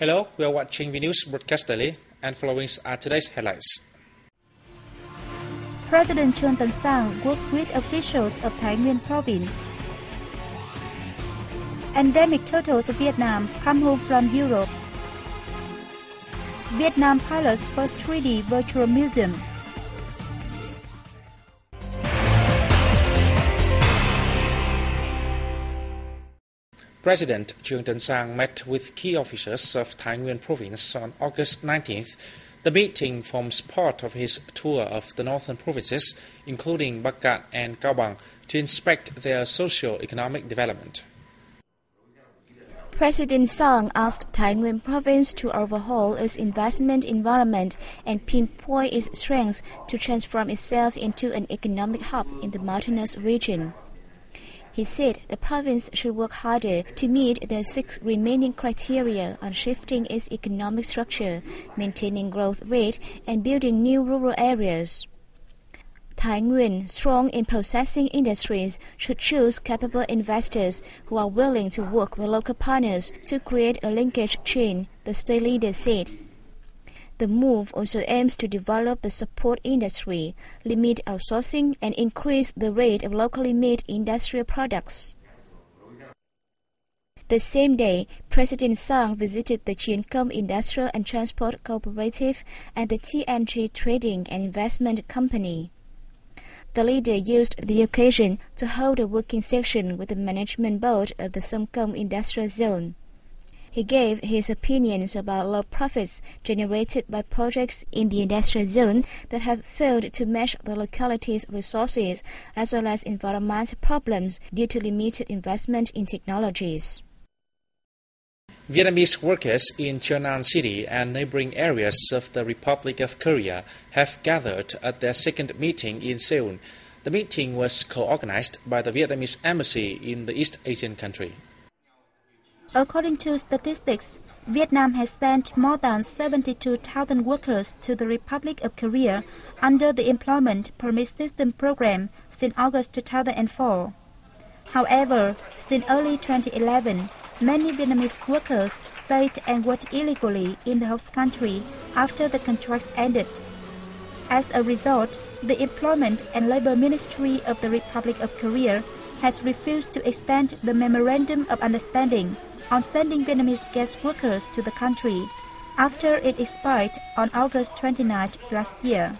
Hello, we are watching the news broadcast daily, and following are today's headlines. President Trương Tấn Sang works with officials of Thái Nguyên province. Endemic turtles of Vietnam come home from Europe. Vietnam pilots first 3D virtual museum. President Trương Tấn Sang met with key officers of Thái Nguyên province on August 19th. The meeting forms part of his tour of the northern provinces, including Bắc Cạn and Cao Bằng, to inspect their socio-economic development. President Sang asked Thái Nguyên province to overhaul its investment environment and pinpoint its strengths to transform itself into an economic hub in the mountainous region. He said the province should work harder to meet the 6 remaining criteria on shifting its economic structure, maintaining growth rate, and building new rural areas. Thái Nguyên, strong in processing industries, should choose capable investors who are willing to work with local partners to create a linkage chain, the state leader said. The move also aims to develop the support industry, limit outsourcing, and increase the rate of locally made industrial products. The same day, President Sang visited the Chien Công Industrial and Transport Cooperative and the TNG Trading and Investment Company. The leader used the occasion to hold a working session with the management board of the Som Công Industrial Zone. He gave his opinions about low profits generated by projects in the industrial zone that have failed to match the locality's resources, as well as environmental problems due to limited investment in technologies. Vietnamese workers in Cheonan City and neighboring areas of the Republic of Korea have gathered at their second meeting in Seoul. The meeting was co-organized by the Vietnamese embassy in the East Asian country. According to statistics, Vietnam has sent more than 72,000 workers to the Republic of Korea under the Employment Permit System program since August 2004. However, since early 2011, many Vietnamese workers stayed and worked illegally in the host country after the contracts ended. As a result, the Employment and Labor Ministry of the Republic of Korea has refused to extend the Memorandum of Understanding on sending Vietnamese guest workers to the country after it expired on August 29 last year.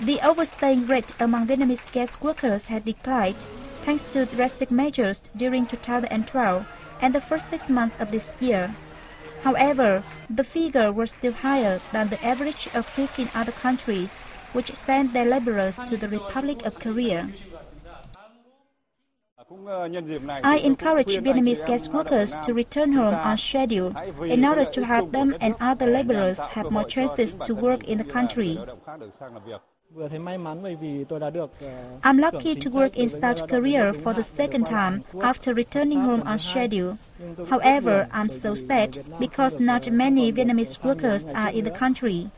The overstaying rate among Vietnamese guest workers had declined thanks to drastic measures during 2012 and the first 6 months of this year. However, the figure was still higher than the average of 15 other countries which sent their laborers to the Republic of Korea. I encourage Vietnamese guest workers to return home on schedule in order to help them and other laborers have more chances to work in the country. I'm lucky to work in South Korea for the second time after returning home on schedule. However, I'm so sad because not many Vietnamese workers are in the country.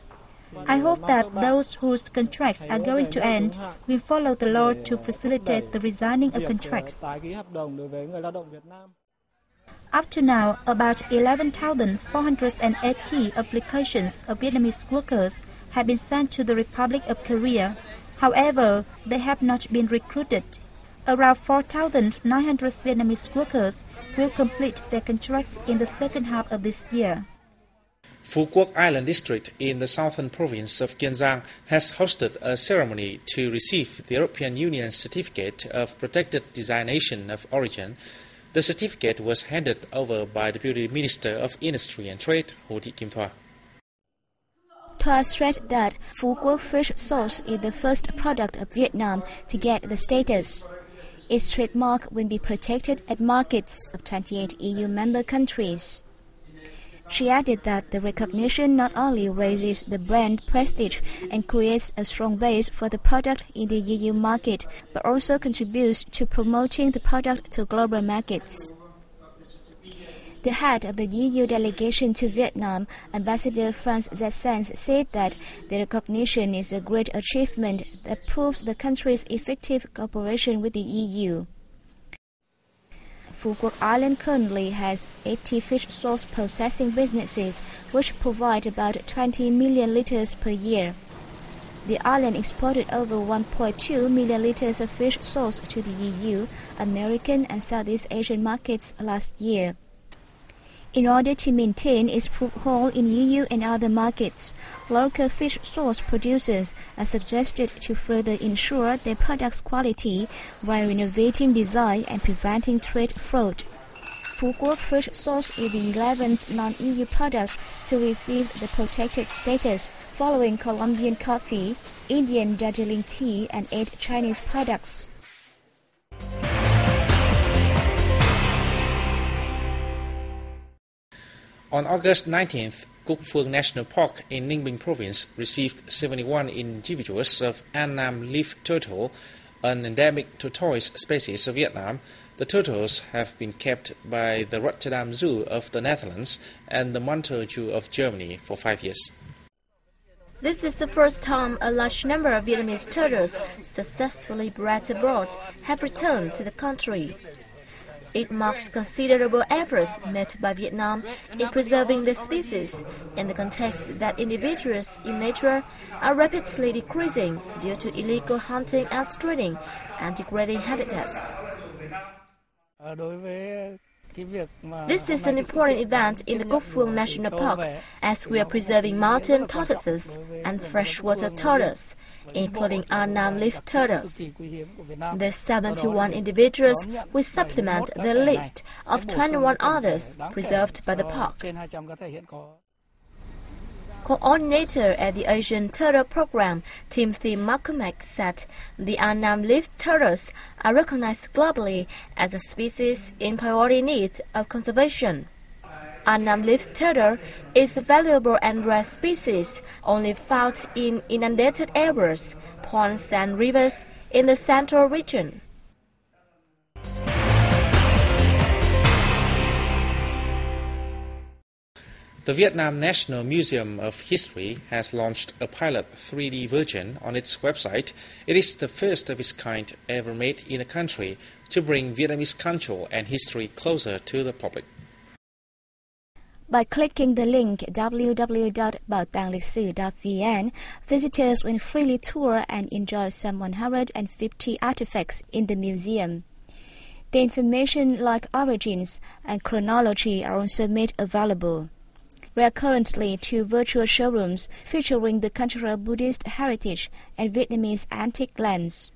I hope that those whose contracts are going to end will follow the law to facilitate the resigning of contracts. Up to now, about 11,480 applications of Vietnamese workers have been sent to the Republic of Korea. However, they have not been recruited. Around 4,900 Vietnamese workers will complete their contracts in the second half of this year. Phu Quoc Island District in the southern province of Kiên Giang has hosted a ceremony to receive the European Union Certificate of Protected Designation of Origin. The certificate was handed over by the Deputy Minister of Industry and Trade, Hồ Thị Kim Thoa. Thoa stressed that Phu Quoc fish sauce is the first product of Vietnam to get the status. Its trademark will be protected at markets of 28 EU member countries. She added that the recognition not only raises the brand prestige and creates a strong base for the product in the EU market, but also contributes to promoting the product to global markets. The head of the EU delegation to Vietnam, Ambassador Franz Zessens, said that the recognition is a great achievement that proves the country's effective cooperation with the EU. Phu Quoc Island currently has 80 fish sauce processing businesses, which provide about 20 million liters per year. The island exported over 1.2 million liters of fish sauce to the EU, American and Southeast Asian markets last year. In order to maintain its foothold in EU and other markets, local fish sauce producers are suggested to further ensure their products' quality while innovating design and preventing trade fraud. Phu Quoc fish sauce is the 11th non-EU product to receive the protected status, following Colombian coffee, Indian Darjeeling tea, and 8 Chinese products. On August 19th, Cúc Phương National Park in Ninh Bình Province received 71 individuals of Annam leaf turtle, an endemic tortoise species of Vietnam. The turtles have been kept by the Rotterdam Zoo of the Netherlands and the Montreux Zoo of Germany for 5 years. This is the first time a large number of Vietnamese turtles successfully bred abroad have returned to the country. It marks considerable efforts made by Vietnam in preserving the species in the context that individuals in nature are rapidly decreasing due to illegal hunting and straining and degrading habitats. This is an important event in the Cúc Phương National Park as we are preserving mountain tortoises and freshwater turtles, including Annam leaf turtles. The 71 individuals will supplement the list of 21 others preserved by the park. Coordinator at the Asian Turtle Program, Timothy McCormack, said the Annam leaf turtles are recognized globally as a species in priority need of conservation. Annam leaf turtle is a valuable and rare species only found in inundated areas, ponds and rivers in the central region. The Vietnam National Museum of History has launched a pilot 3D version on its website. It is the first of its kind ever made in the country to bring Vietnamese culture and history closer to the public. By clicking the link www.baotanglicssử.vn, visitors will freely tour and enjoy some 150 artifacts in the museum. The information like origins and chronology are also made available. There are currently 2 virtual showrooms featuring the cultural Buddhist heritage and Vietnamese antique lamps.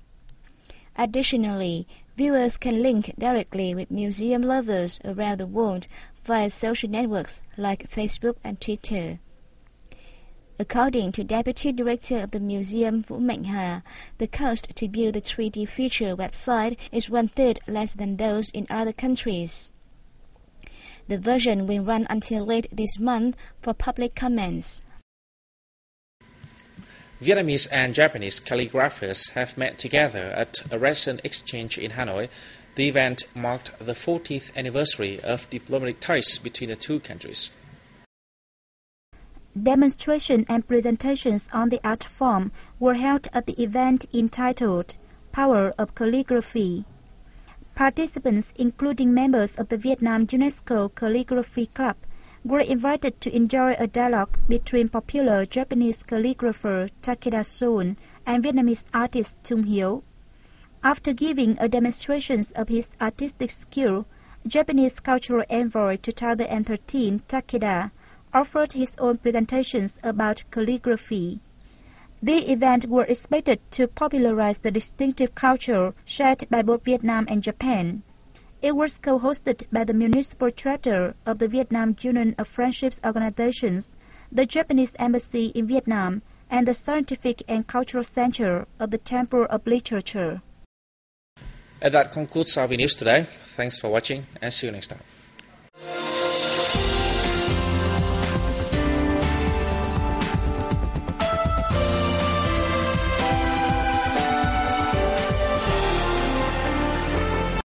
Additionally, viewers can link directly with museum lovers around the world via social networks like Facebook and Twitter. According to Deputy Director of the Museum Vũ Mạnh Hà, the cost to build the 3D feature website is 1/3 less than those in other countries. The version will run until late this month for public comments. Vietnamese and Japanese calligraphers have met together at a recent exchange in Hanoi. The event marked the 40th anniversary of diplomatic ties between the two countries. Demonstrations and presentations on the art form were held at the event entitled Power of Calligraphy. Participants, including members of the Vietnam UNESCO Calligraphy Club, were invited to enjoy a dialogue between popular Japanese calligrapher Takeda Son and Vietnamese artist Tung Hiếu. After giving a demonstration of his artistic skill, Japanese Cultural Envoy 2013 Takeda offered his own presentations about calligraphy. The event was expected to popularize the distinctive culture shared by both Vietnam and Japan. It was co-hosted by the Municipal Director of the Vietnam Union of Friendships Organizations, the Japanese Embassy in Vietnam, and the Scientific and Cultural Center of the Temple of Literature. And that concludes our news today. Thanks for watching and see you next time.